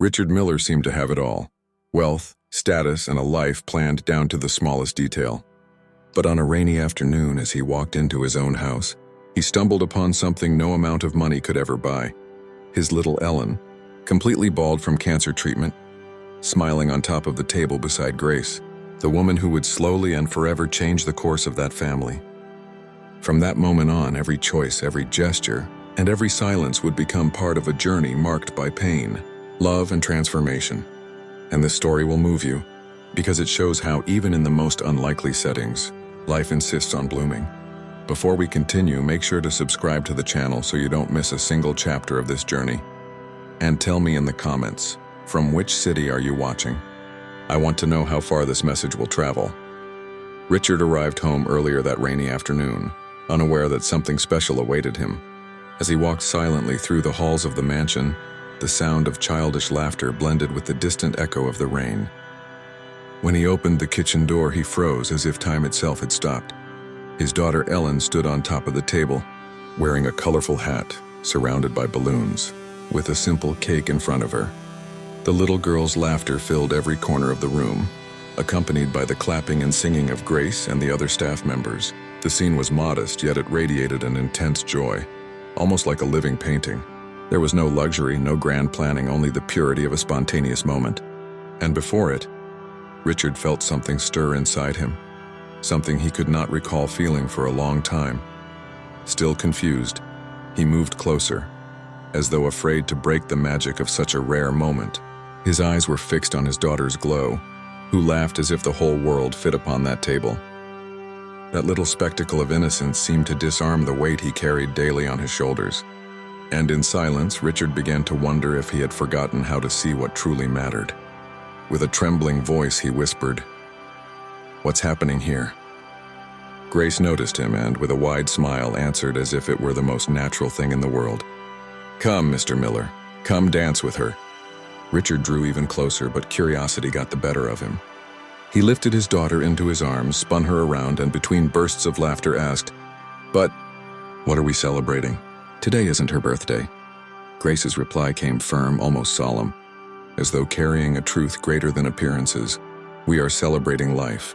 Richard Miller seemed to have it all: wealth, status, and a life planned down to the smallest detail. But on a rainy afternoon, as he walked into his own house, he stumbled upon something no amount of money could ever buy. His little Ellen, completely bald from cancer treatment, smiling on top of the table beside Grace, the woman who would slowly and forever change the course of that family. From that moment on, every choice, every gesture, and every silence would become part of a journey marked by pain, love, and transformation. And this story will move you, because it shows how, even in the most unlikely settings, life insists on blooming. Before we continue, make sure to subscribe to the channel so you don't miss a single chapter of this journey. And tell me in the comments, from which city are you watching? I want to know how far this message will travel. Richard arrived home earlier that rainy afternoon, unaware that something special awaited him. As he walked silently through the halls of the mansion, the sound of childish laughter blended with the distant echo of the rain. When he opened the kitchen door, he froze as if time itself had stopped. His daughter Ellen stood on top of the table, wearing a colorful hat, surrounded by balloons, with a simple cake in front of her. The little girl's laughter filled every corner of the room, accompanied by the clapping and singing of Grace and the other staff members. The scene was modest, yet it radiated an intense joy, almost like a living painting. There was no luxury, no grand planning, only the purity of a spontaneous moment. And before it, Richard felt something stir inside him, something he could not recall feeling for a long time. Still confused, he moved closer, as though afraid to break the magic of such a rare moment. His eyes were fixed on his daughter's glow, who laughed as if the whole world fit upon that table. That little spectacle of innocence seemed to disarm the weight he carried daily on his shoulders. And in silence, Richard began to wonder if he had forgotten how to see what truly mattered. With a trembling voice, he whispered, "What's happening here?" Grace noticed him and, with a wide smile, answered as if it were the most natural thing in the world. "Come, Mr. Miller, come dance with her." Richard drew even closer, but curiosity got the better of him. He lifted his daughter into his arms, spun her around, and between bursts of laughter asked, "But what are we celebrating? Today isn't her birthday." Grace's reply came firm, almost solemn, as though carrying a truth greater than appearances. "We are celebrating life."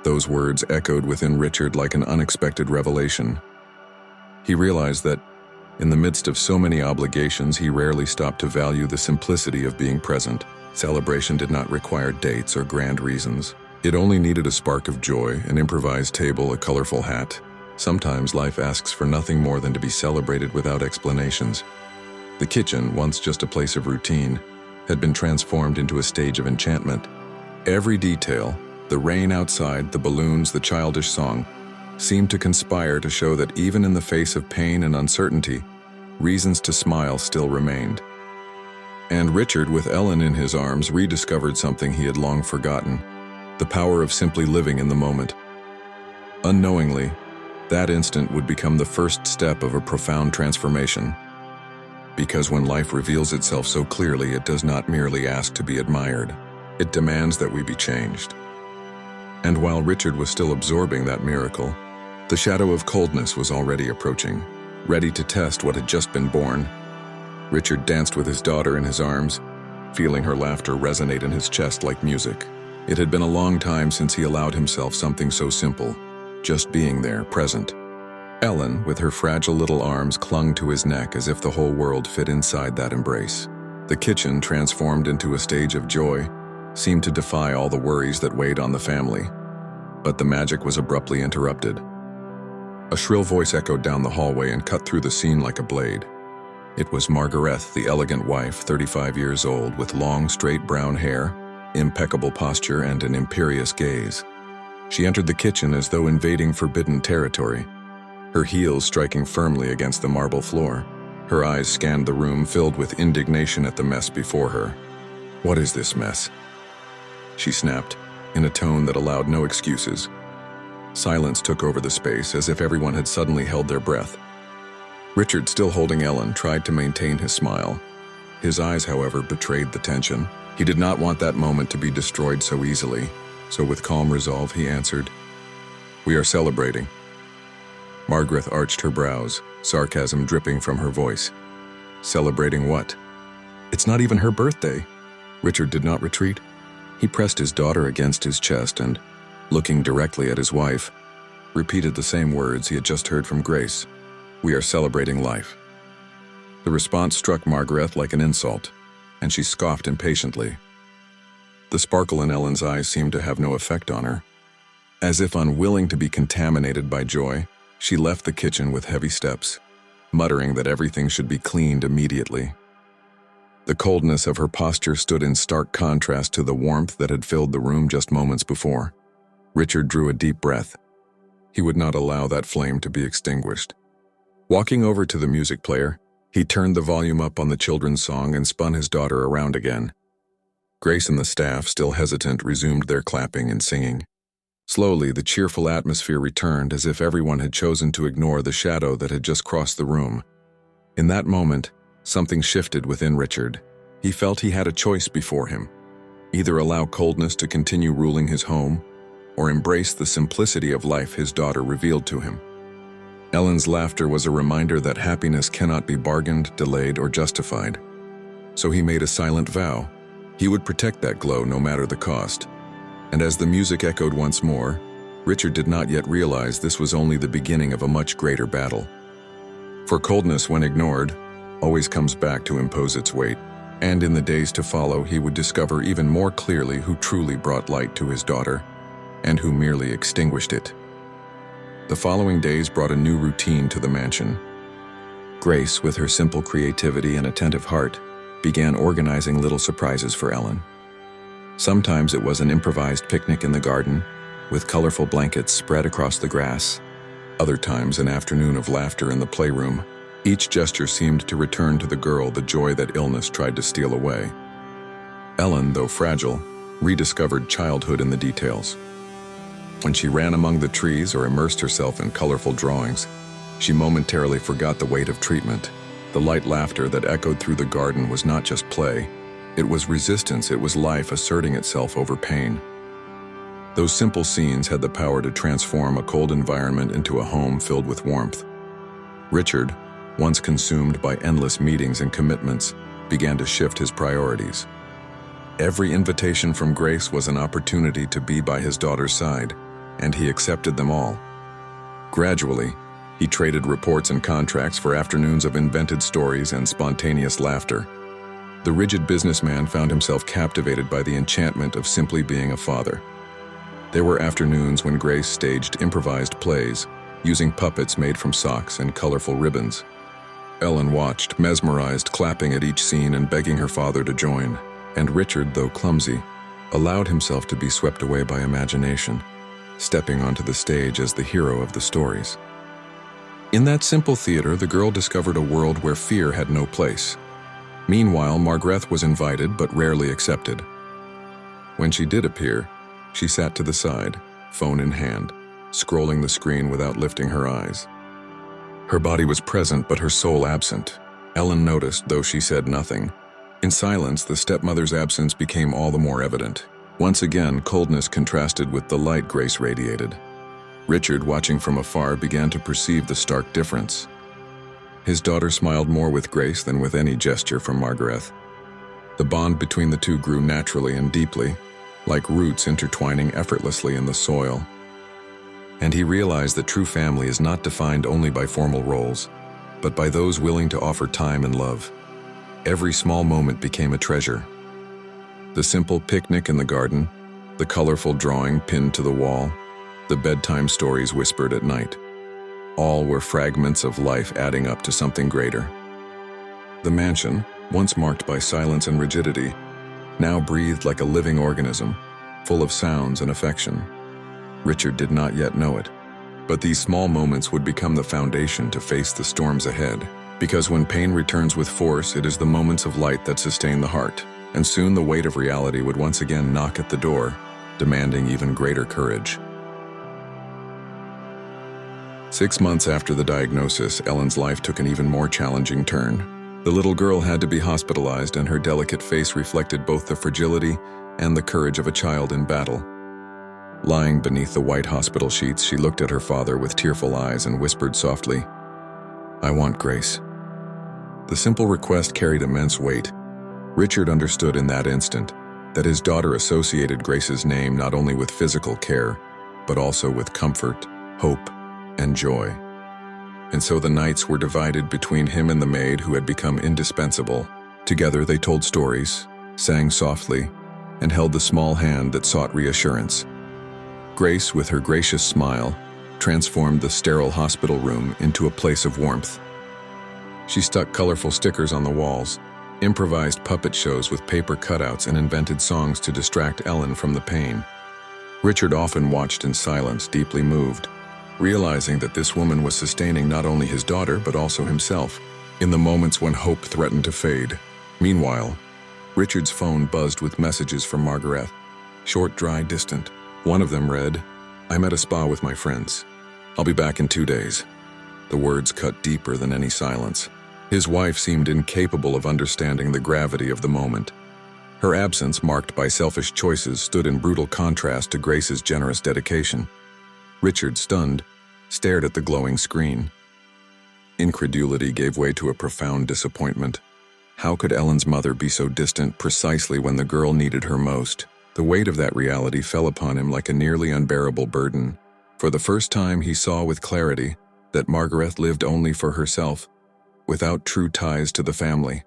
Those words echoed within Richard like an unexpected revelation. He realized that, in the midst of so many obligations, he rarely stopped to value the simplicity of being present. Celebration did not require dates or grand reasons. It only needed a spark of joy, an improvised table, a colorful hat. Sometimes life asks for nothing more than to be celebrated without explanations. The kitchen, once just a place of routine, had been transformed into a stage of enchantment. Every detail, the rain outside, the balloons, the childish song, seemed to conspire to show that even in the face of pain and uncertainty, reasons to smile still remained. And Richard, with Ellen in his arms, rediscovered something he had long forgotten: the power of simply living in the moment. Unknowingly, that instant would become the first step of a profound transformation. Because when life reveals itself so clearly, it does not merely ask to be admired. It demands that we be changed. And while Richard was still absorbing that miracle, the shadow of coldness was already approaching, ready to test what had just been born. Richard danced with his daughter in his arms, feeling her laughter resonate in his chest like music. It had been a long time since he allowed himself something so simple, just being there, present. Ellen, with her fragile little arms, clung to his neck as if the whole world fit inside that embrace. The kitchen, transformed into a stage of joy, seemed to defy all the worries that weighed on the family. But the magic was abruptly interrupted. A shrill voice echoed down the hallway and cut through the scene like a blade. It was Margaret, the elegant wife, 35 years old, with long, straight brown hair, impeccable posture, and an imperious gaze. She entered the kitchen as though invading forbidden territory, her heels striking firmly against the marble floor. Her eyes scanned the room, filled with indignation at the mess before her. "What is this mess?" she snapped, in a tone that allowed no excuses. Silence took over the space, as if everyone had suddenly held their breath. Richard, still holding Ellen, tried to maintain his smile. His eyes, however, betrayed the tension. He did not want that moment to be destroyed so easily, so with calm resolve he answered, "We are celebrating." Margaret arched her brows, sarcasm dripping from her voice. "Celebrating what?" It's not even her birthday." Richard did not retreat. He pressed his daughter against his chest and, looking directly at his wife, repeated the same words he had just heard from Grace. "We are celebrating life." The response struck Margaret like an insult, and she scoffed impatiently. The sparkle in Ellen's eyes seemed to have no effect on her. As if unwilling to be contaminated by joy, she left the kitchen with heavy steps, muttering that everything should be cleaned immediately. The coldness of her posture stood in stark contrast to the warmth that had filled the room just moments before. Richard drew a deep breath. He would not allow that flame to be extinguished. Walking over to the music player, he turned the volume up on the children's song and spun his daughter around again. Grace and the staff, still hesitant, resumed their clapping and singing. Slowly, the cheerful atmosphere returned as if everyone had chosen to ignore the shadow that had just crossed the room. In that moment, something shifted within Richard. He felt he had a choice before him. Either allow coldness to continue ruling his home, or embrace the simplicity of life his daughter revealed to him. Ellen's laughter was a reminder that happiness cannot be bargained, delayed, or justified. So he made a silent vow. He would protect that glow no matter the cost. And as the music echoed once more, Richard did not yet realize this was only the beginning of a much greater battle. For coldness, when ignored, always comes back to impose its weight. And in the days to follow, he would discover even more clearly who truly brought light to his daughter, and who merely extinguished it. The following days brought a new routine to the mansion. Grace, with her simple creativity and attentive heart, began organizing little surprises for Ellen. Sometimes it was an improvised picnic in the garden, with colorful blankets spread across the grass. Other times an afternoon of laughter in the playroom. Each gesture seemed to return to the girl the joy that illness tried to steal away. Ellen, though fragile, rediscovered childhood in the details. When she ran among the trees or immersed herself in colorful drawings, she momentarily forgot the weight of treatment. The light laughter that echoed through the garden was not just play. It was resistance, it was life asserting itself over pain. Those simple scenes had the power to transform a cold environment into a home filled with warmth. Richard, once consumed by endless meetings and commitments, began to shift his priorities. Every invitation from Grace was an opportunity to be by his daughter's side, and he accepted them all. Gradually, he traded reports and contracts for afternoons of invented stories and spontaneous laughter. The rigid businessman found himself captivated by the enchantment of simply being a father. There were afternoons when Grace staged improvised plays, using puppets made from socks and colorful ribbons. Ellen watched, mesmerized, clapping at each scene and begging her father to join. And Richard, though clumsy, allowed himself to be swept away by imagination, stepping onto the stage as the hero of the stories. In that simple theater, the girl discovered a world where fear had no place. Meanwhile, Margaret was invited but rarely accepted. When she did appear, she sat to the side, phone in hand, scrolling the screen without lifting her eyes. Her body was present but her soul absent. Ellen noticed, though she said nothing. In silence, the stepmother's absence became all the more evident. Once again, coldness contrasted with the light Grace radiated. Richard, watching from afar, began to perceive the stark difference. His daughter smiled more with Grace than with any gesture from Margaret. The bond between the two grew naturally and deeply, like roots intertwining effortlessly in the soil. And he realized that true family is not defined only by formal roles, but by those willing to offer time and love. Every small moment became a treasure. The simple picnic in the garden, the colorful drawing pinned to the wall, the bedtime stories whispered at night. All were fragments of life adding up to something greater. The mansion, once marked by silence and rigidity, now breathed like a living organism, full of sounds and affection. Richard did not yet know it, but these small moments would become the foundation to face the storms ahead. Because when pain returns with force, it is the moments of light that sustain the heart, and soon the weight of reality would once again knock at the door, demanding even greater courage. 6 months after the diagnosis, Ellen's life took an even more challenging turn. The little girl had to be hospitalized, and her delicate face reflected both the fragility and the courage of a child in battle. Lying beneath the white hospital sheets, she looked at her father with tearful eyes and whispered softly, "I want Grace." The simple request carried immense weight. Richard understood in that instant that his daughter associated Grace's name not only with physical care, but also with comfort, hope, and joy. And so the nights were divided between him and the maid who had become indispensable. Together they told stories, sang softly, and held the small hand that sought reassurance. Grace, with her gracious smile, transformed the sterile hospital room into a place of warmth. She stuck colorful stickers on the walls, improvised puppet shows with paper cutouts, and invented songs to distract Ellen from the pain. Richard often watched in silence, deeply moved, realizing that this woman was sustaining not only his daughter but also himself, in the moments when hope threatened to fade. Meanwhile, Richard's phone buzzed with messages from Margaret. Short, dry, distant. One of them read, "I'm at a spa with my friends. I'll be back in 2 days." The words cut deeper than any silence. His wife seemed incapable of understanding the gravity of the moment. Her absence, marked by selfish choices, stood in brutal contrast to Grace's generous dedication. Richard, stunned, stared at the glowing screen. Incredulity gave way to a profound disappointment. How could Ellen's mother be so distant precisely when the girl needed her most? The weight of that reality fell upon him like a nearly unbearable burden. For the first time, he saw with clarity that Margaret lived only for herself, without true ties to the family.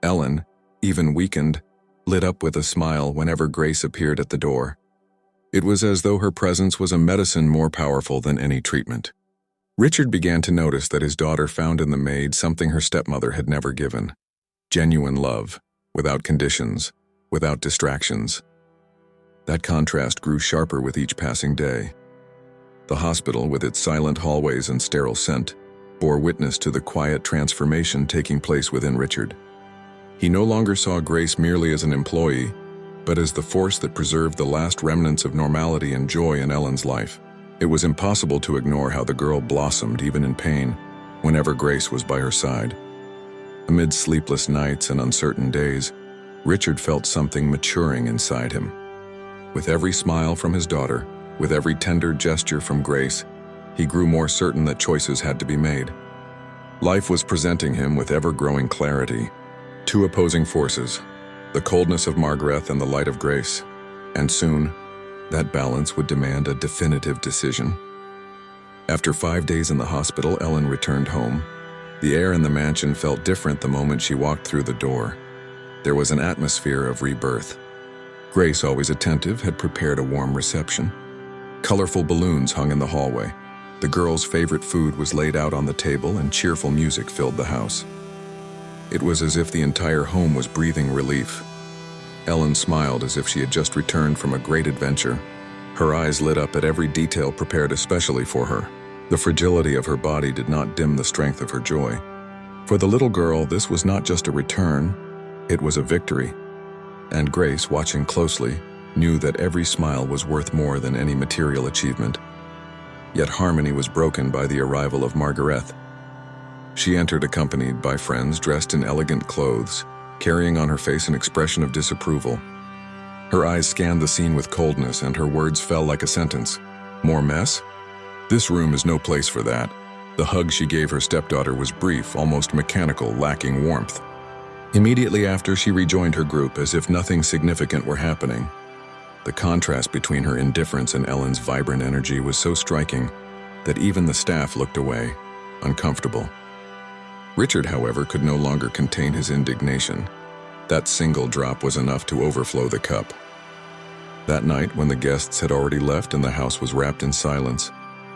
Ellen, even weakened, lit up with a smile whenever Grace appeared at the door. It was as though her presence was a medicine more powerful than any treatment. Richard began to notice that his daughter found in the maid something her stepmother had never given: genuine love, without conditions, without distractions. That contrast grew sharper with each passing day. The hospital, with its silent hallways and sterile scent, bore witness to the quiet transformation taking place within Richard. He no longer saw Grace merely as an employee, but as the force that preserved the last remnants of normality and joy in Ellen's life. It was impossible to ignore how the girl blossomed even in pain, whenever Grace was by her side. Amid sleepless nights and uncertain days, Richard felt something maturing inside him. With every smile from his daughter, with every tender gesture from Grace, he grew more certain that choices had to be made. Life was presenting him with ever-growing clarity. Two opposing forces, the coldness of Margaret and the light of Grace, and soon, that balance would demand a definitive decision. After 5 days in the hospital, Ellen returned home. The air in the mansion felt different the moment she walked through the door. There was an atmosphere of rebirth. Grace, always attentive, had prepared a warm reception. Colorful balloons hung in the hallway. The girls' favorite food was laid out on the table, and cheerful music filled the house. It was as if the entire home was breathing relief. Ellen smiled as if she had just returned from a great adventure. Her eyes lit up at every detail prepared especially for her. The fragility of her body did not dim the strength of her joy. For the little girl, this was not just a return, it was a victory. And Grace, watching closely, knew that every smile was worth more than any material achievement. Yet harmony was broken by the arrival of Margaret. She entered accompanied by friends dressed in elegant clothes, carrying on her face an expression of disapproval. Her eyes scanned the scene with coldness, and her words fell like a sentence. "More mess? This room is no place for that." The hug she gave her stepdaughter was brief, almost mechanical, lacking warmth. Immediately after, she rejoined her group as if nothing significant were happening. The contrast between her indifference and Ellen's vibrant energy was so striking that even the staff looked away, uncomfortable. Richard, however, could no longer contain his indignation. That single drop was enough to overflow the cup. That night, when the guests had already left and the house was wrapped in silence,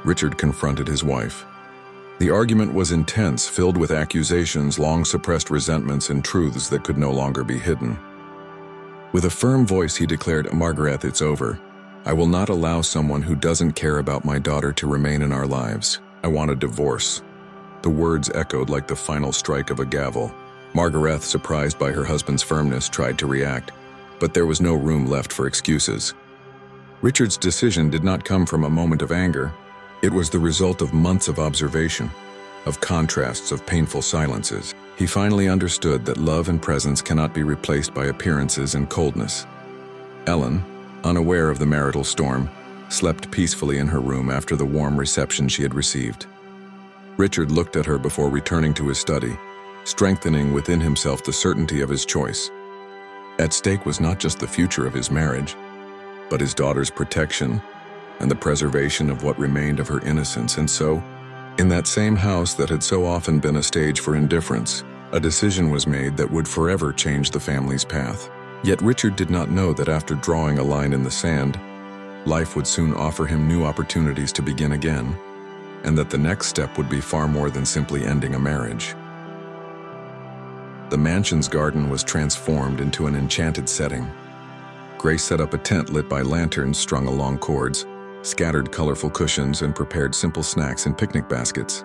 Richard confronted his wife. The argument was intense, filled with accusations, long-suppressed resentments, and truths that could no longer be hidden. With a firm voice, he declared, "Margaret, it's over. I will not allow someone who doesn't care about my daughter to remain in our lives. I want a divorce." The words echoed like the final strike of a gavel. Margaret, surprised by her husband's firmness, tried to react, but there was no room left for excuses. Richard's decision did not come from a moment of anger. It was the result of months of observation, of contrasts, of painful silences. He finally understood that love and presence cannot be replaced by appearances and coldness. Ellen, unaware of the marital storm, slept peacefully in her room after the warm reception she had received. Richard looked at her before returning to his study, strengthening within himself the certainty of his choice. At stake was not just the future of his marriage, but his daughter's protection and the preservation of what remained of her innocence. And so, in that same house that had so often been a stage for indifference, a decision was made that would forever change the family's path. Yet Richard did not know that after drawing a line in the sand, life would soon offer him new opportunities to begin again, and that the next step would be far more than simply ending a marriage. The mansion's garden was transformed into an enchanted setting. Grace set up a tent lit by lanterns strung along cords, scattered colorful cushions, and prepared simple snacks in picnic baskets.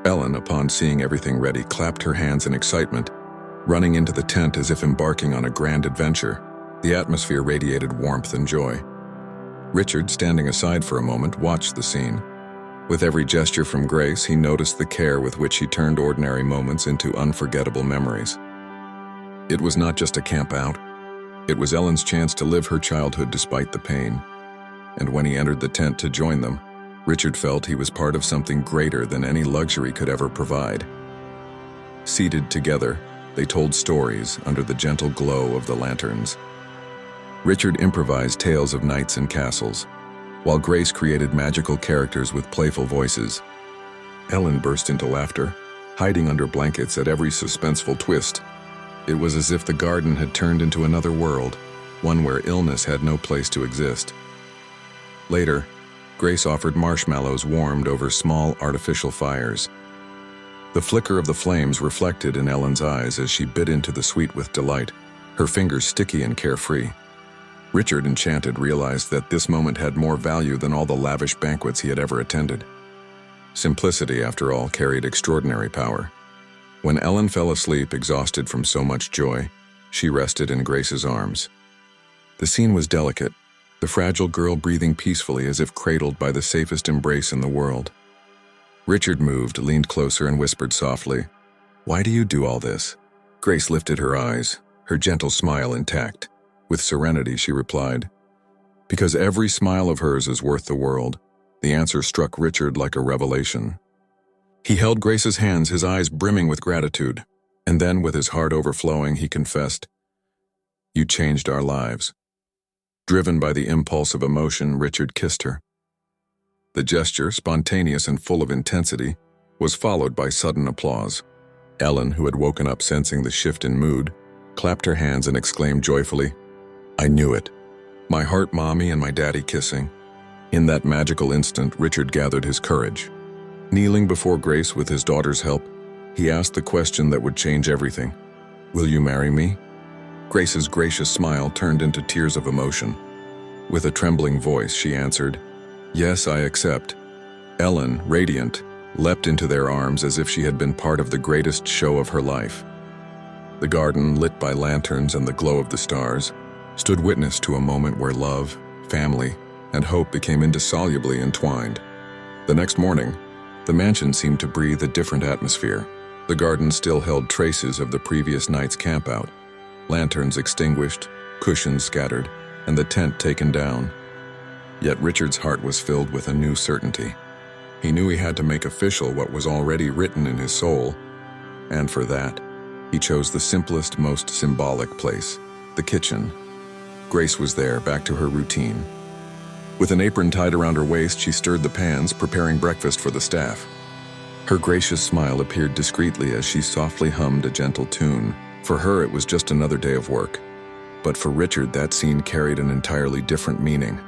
Ellen, upon seeing everything ready, clapped her hands in excitement, running into the tent as if embarking on a grand adventure. The atmosphere radiated warmth and joy. Richard, standing aside for a moment, watched the scene. With every gesture from Grace, he noticed the care with which she turned ordinary moments into unforgettable memories. It was not just a camp out. It was Ellen's chance to live her childhood despite the pain. And when he entered the tent to join them, Richard felt he was part of something greater than any luxury could ever provide. Seated together, they told stories under the gentle glow of the lanterns. Richard improvised tales of knights and castles, while Grace created magical characters with playful voices. Ellen burst into laughter, hiding under blankets at every suspenseful twist. It was as if the garden had turned into another world, one where illness had no place to exist. Later, Grace offered marshmallows warmed over small artificial fires. The flicker of the flames reflected in Ellen's eyes as she bit into the sweet with delight, her fingers sticky and carefree. Richard, enchanted, realized that this moment had more value than all the lavish banquets he had ever attended. Simplicity, after all, carried extraordinary power. When Ellen fell asleep, exhausted from so much joy, she rested in Grace's arms. The scene was delicate, the fragile girl breathing peacefully as if cradled by the safest embrace in the world. Richard moved, leaned closer, and whispered softly, "Why do you do all this?" Grace lifted her eyes, her gentle smile intact. With serenity, she replied, "Because every smile of hers is worth the world." The answer struck Richard like a revelation. He held Grace's hands, his eyes brimming with gratitude, and then, with his heart overflowing, he confessed, "You changed our lives." Driven by the impulse of emotion, Richard kissed her. The gesture, spontaneous and full of intensity, was followed by sudden applause. Ellen, who had woken up sensing the shift in mood, clapped her hands and exclaimed joyfully, "I knew it. My heart, mommy, and my daddy kissing." In that magical instant, Richard gathered his courage. Kneeling before Grace with his daughter's help, he asked the question that would change everything. "Will you marry me?" Grace's gracious smile turned into tears of emotion. With a trembling voice, she answered, "Yes, I accept." Ellen, radiant, leapt into their arms as if she had been part of the greatest show of her life. The garden, lit by lanterns and the glow of the stars, stood witness to a moment where love, family, and hope became indissolubly entwined. The next morning, the mansion seemed to breathe a different atmosphere. The garden still held traces of the previous night's campout, lanterns extinguished, cushions scattered, and the tent taken down. Yet Richard's heart was filled with a new certainty. He knew he had to make official what was already written in his soul, and for that, he chose the simplest, most symbolic place, the kitchen. Grace was there, back to her routine. With an apron tied around her waist, she stirred the pans, preparing breakfast for the staff. Her gracious smile appeared discreetly as she softly hummed a gentle tune. For her, it was just another day of work. But for Richard, that scene carried an entirely different meaning.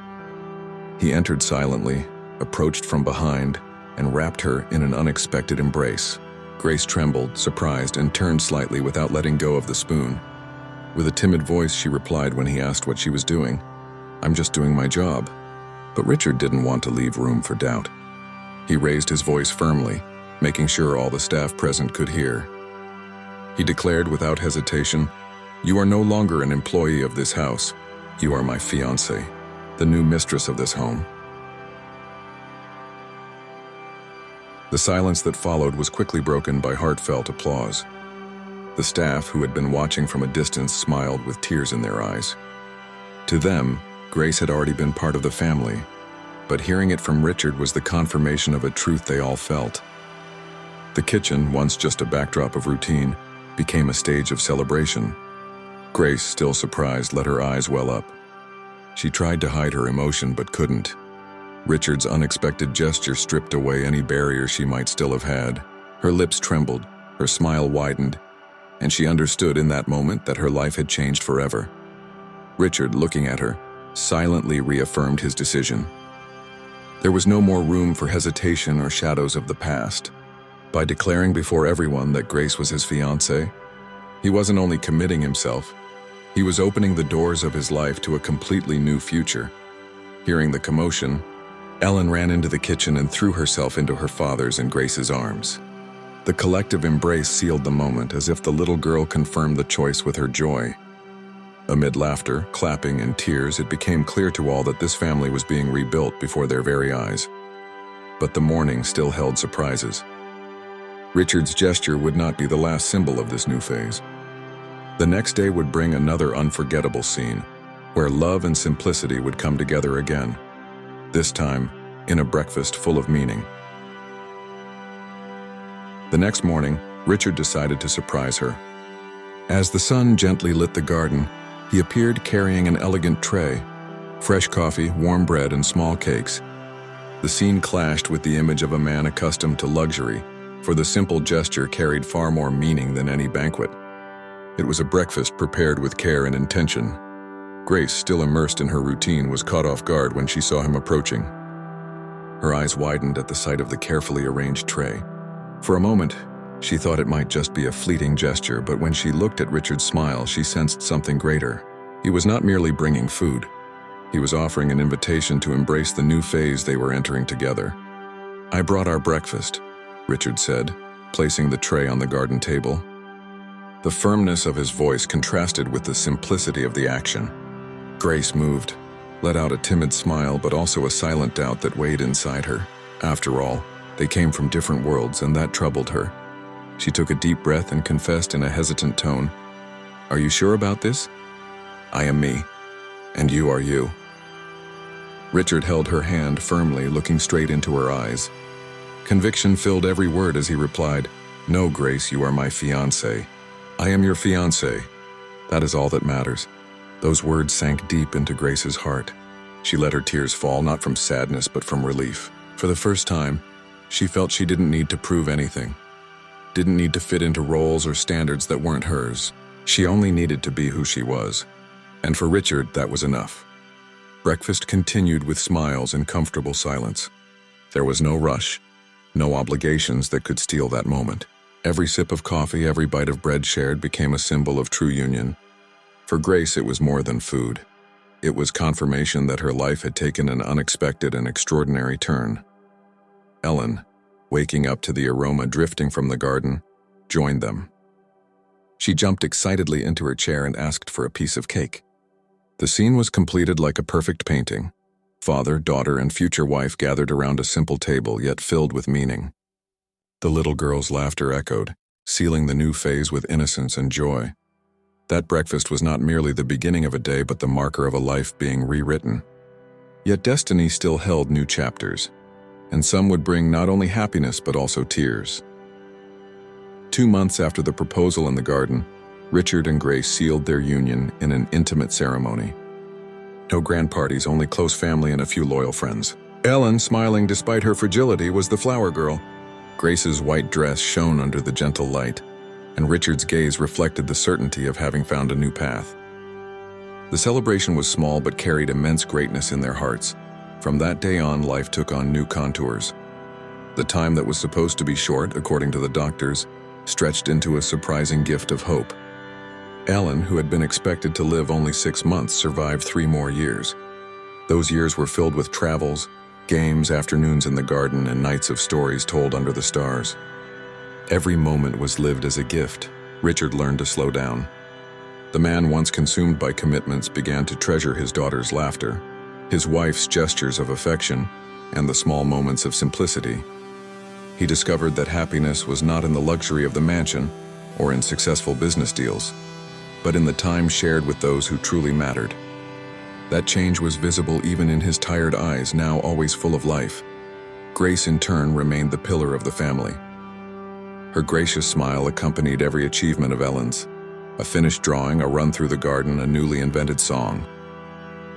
He entered silently, approached from behind, and wrapped her in an unexpected embrace. Grace trembled, surprised, and turned slightly without letting go of the spoon. With a timid voice, she replied when he asked what she was doing, "I'm just doing my job." But Richard didn't want to leave room for doubt. He raised his voice firmly, making sure all the staff present could hear. He declared without hesitation, "You are no longer an employee of this house. You are my fiancée, the new mistress of this home." The silence that followed was quickly broken by heartfelt applause. The staff, who had been watching from a distance, smiled with tears in their eyes. To them, Grace had already been part of the family, but hearing it from Richard was the confirmation of a truth they all felt. The kitchen, once just a backdrop of routine, became a stage of celebration. Grace, still surprised, let her eyes well up. She tried to hide her emotion but couldn't. Richard's unexpected gesture stripped away any barrier she might still have had. Her lips trembled, her smile widened, and she understood in that moment that her life had changed forever. Richard, looking at her, silently reaffirmed his decision. There was no more room for hesitation or shadows of the past. By declaring before everyone that Grace was his fiancée, he wasn't only committing himself, he was opening the doors of his life to a completely new future. Hearing the commotion, Ellen ran into the kitchen and threw herself into her father's and Grace's arms. The collective embrace sealed the moment, as if the little girl confirmed the choice with her joy. Amid laughter, clapping, and tears, it became clear to all that this family was being rebuilt before their very eyes. But the morning still held surprises. Richard's gesture would not be the last symbol of this new phase. The next day would bring another unforgettable scene, where love and simplicity would come together again. This time, in a breakfast full of meaning. The next morning, Richard decided to surprise her. As the sun gently lit the garden, he appeared carrying an elegant tray, fresh coffee, warm bread, and small cakes. The scene clashed with the image of a man accustomed to luxury, for the simple gesture carried far more meaning than any banquet. It was a breakfast prepared with care and intention. Grace, still immersed in her routine, was caught off guard when she saw him approaching. Her eyes widened at the sight of the carefully arranged tray. For a moment, she thought it might just be a fleeting gesture, but when she looked at Richard's smile, she sensed something greater. He was not merely bringing food. He was offering an invitation to embrace the new phase they were entering together. "I brought our breakfast," Richard said, placing the tray on the garden table. The firmness of his voice contrasted with the simplicity of the action. Grace moved, let out a timid smile, but also a silent doubt that weighed inside her. After all, they came from different worlds, and that troubled her. She took a deep breath and confessed in a hesitant tone, "Are you sure about this? I am me, and you are you." Richard held her hand firmly, looking straight into her eyes. Conviction filled every word as he replied, "No, Grace, you are my fiancée. I am your fiancé. That is all that matters." Those words sank deep into Grace's heart. She let her tears fall, not from sadness but from relief. For the first time, she felt she didn't need to prove anything. Didn't need to fit into roles or standards that weren't hers. She only needed to be who she was. And for Richard, that was enough. Breakfast continued with smiles and comfortable silence. There was no rush, no obligations that could steal that moment. Every sip of coffee, every bite of bread shared became a symbol of true union. For Grace, it was more than food. It was confirmation that her life had taken an unexpected and extraordinary turn. Ellen, waking up to the aroma drifting from the garden, joined them. She jumped excitedly into her chair and asked for a piece of cake. The scene was completed like a perfect painting. Father, daughter, and future wife gathered around a simple table, yet filled with meaning. The little girl's laughter echoed, sealing the new phase with innocence and joy. That breakfast was not merely the beginning of a day, but the marker of a life being rewritten. Yet destiny still held new chapters, and some would bring not only happiness but also tears. 2 months after the proposal in the garden, Richard and Grace sealed their union in an intimate ceremony. No grand parties, only close family and a few loyal friends. Ellen, smiling despite her fragility, was the flower girl. Grace's white dress shone under the gentle light, and Richard's gaze reflected the certainty of having found a new path. The celebration was small but carried immense greatness in their hearts. From that day on, life took on new contours. The time that was supposed to be short, according to the doctors, stretched into a surprising gift of hope. Ellen, who had been expected to live only 6 months, survived 3 more years. Those years were filled with travels, games, afternoons in the garden, and nights of stories told under the stars. Every moment was lived as a gift. Richard learned to slow down. The man once consumed by commitments began to treasure his daughter's laughter, his wife's gestures of affection, and the small moments of simplicity. He discovered that happiness was not in the luxury of the mansion or in successful business deals, but in the time shared with those who truly mattered. That change was visible even in his tired eyes, now always full of life. Grace, in turn, remained the pillar of the family. Her gracious smile accompanied every achievement of Ellen's. A finished drawing, a run through the garden, a newly invented song.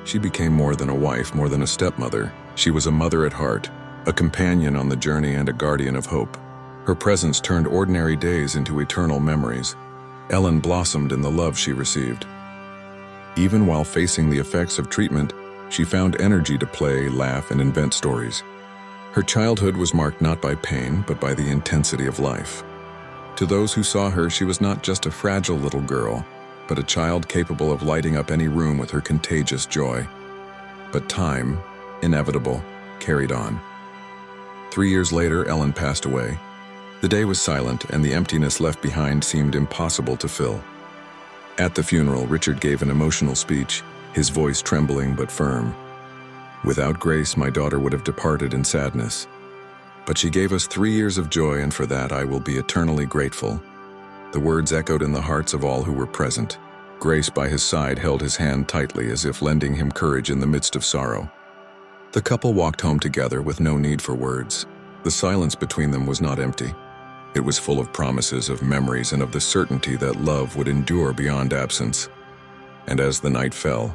She became more than a wife, more than a stepmother. She was a mother at heart, a companion on the journey and a guardian of hope. Her presence turned ordinary days into eternal memories. Ellen blossomed in the love she received. Even while facing the effects of treatment, she found energy to play, laugh, and invent stories. Her childhood was marked not by pain, but by the intensity of life. To those who saw her, she was not just a fragile little girl, but a child capable of lighting up any room with her contagious joy. But time, inevitable, carried on. 3 years later, Ellen passed away. The day was silent, and the emptiness left behind seemed impossible to fill. At the funeral, Richard gave an emotional speech, his voice trembling but firm. "Without Grace, my daughter would have departed in sadness. But she gave us 3 years of joy, and for that I will be eternally grateful." The words echoed in the hearts of all who were present. Grace by his side held his hand tightly, as if lending him courage in the midst of sorrow. The couple walked home together with no need for words. The silence between them was not empty. It was full of promises, of memories, and of the certainty that love would endure beyond absence. And as the night fell,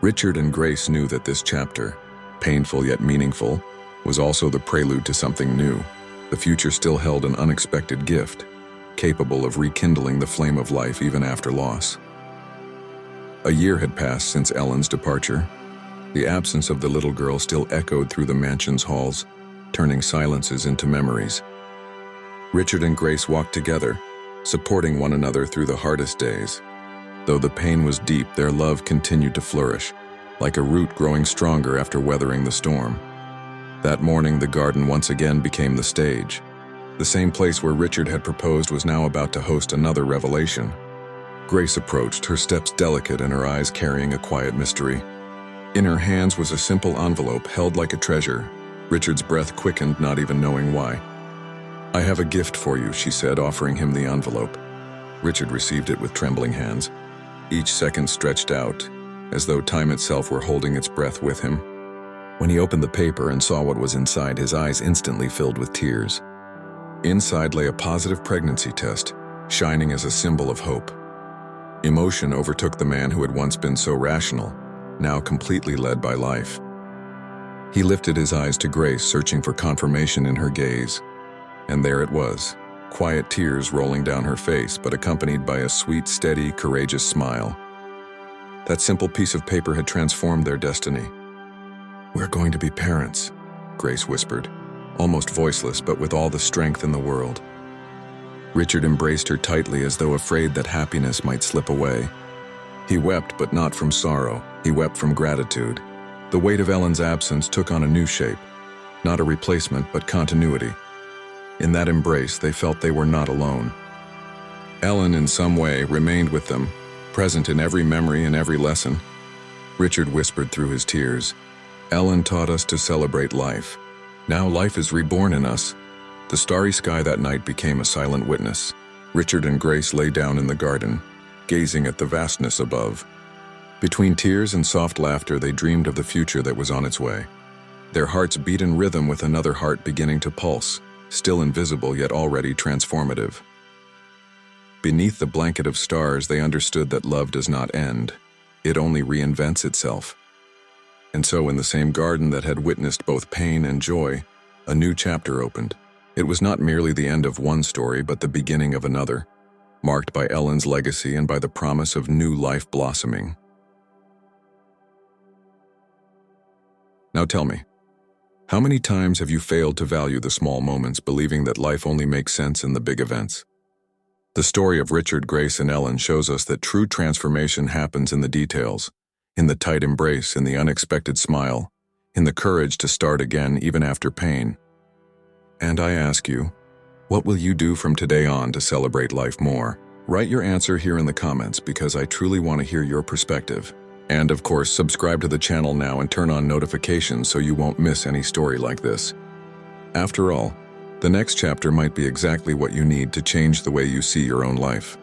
Richard and Grace knew that this chapter, painful yet meaningful, was also the prelude to something new. The future still held an unexpected gift, capable of rekindling the flame of life even after loss. A year had passed since Ellen's departure. The absence of the little girl still echoed through the mansion's halls, turning silences into memories. Richard and Grace walked together, supporting one another through the hardest days. Though the pain was deep, their love continued to flourish, like a root growing stronger after weathering the storm. That morning, the garden once again became the stage. The same place where Richard had proposed was now about to host another revelation. Grace approached, her steps delicate and her eyes carrying a quiet mystery. In her hands was a simple envelope held like a treasure. Richard's breath quickened, not even knowing why. "I have a gift for you," she said, offering him the envelope. Richard received it with trembling hands. Each second stretched out, as though time itself were holding its breath with him. When he opened the paper and saw what was inside, his eyes instantly filled with tears. Inside lay a positive pregnancy test, shining as a symbol of hope. Emotion overtook the man who had once been so rational, now completely led by life. He lifted his eyes to Grace, searching for confirmation in her gaze. And there it was, quiet tears rolling down her face, but accompanied by a sweet, steady, courageous smile. That simple piece of paper had transformed their destiny. "We're going to be parents," Grace whispered, almost voiceless, but with all the strength in the world. Richard embraced her tightly, as though afraid that happiness might slip away. He wept, but not from sorrow. He wept from gratitude. The weight of Ellen's absence took on a new shape, not a replacement, but continuity. In that embrace, they felt they were not alone. Ellen, in some way, remained with them, present in every memory and every lesson. Richard whispered through his tears, "Ellen taught us to celebrate life. Now life is reborn in us." The starry sky that night became a silent witness. Richard and Grace lay down in the garden, gazing at the vastness above. Between tears and soft laughter, they dreamed of the future that was on its way. Their hearts beat in rhythm with another heart beginning to pulse, still invisible yet already transformative. Beneath the blanket of stars, they understood that love does not end. It only reinvents itself. And so, in the same garden that had witnessed both pain and joy, a new chapter opened. It was not merely the end of one story, but the beginning of another, marked by Ellen's legacy and by the promise of new life blossoming. Now tell me, how many times have you failed to value the small moments, believing that life only makes sense in the big events? The story of Richard, Grace, and Ellen shows us that true transformation happens in the details, in the tight embrace, in the unexpected smile, in the courage to start again even after pain. And I ask you, what will you do from today on to celebrate life more? Write your answer here in the comments, because I truly want to hear your perspective. And of course, subscribe to the channel now and turn on notifications so you won't miss any story like this. After all, the next chapter might be exactly what you need to change the way you see your own life.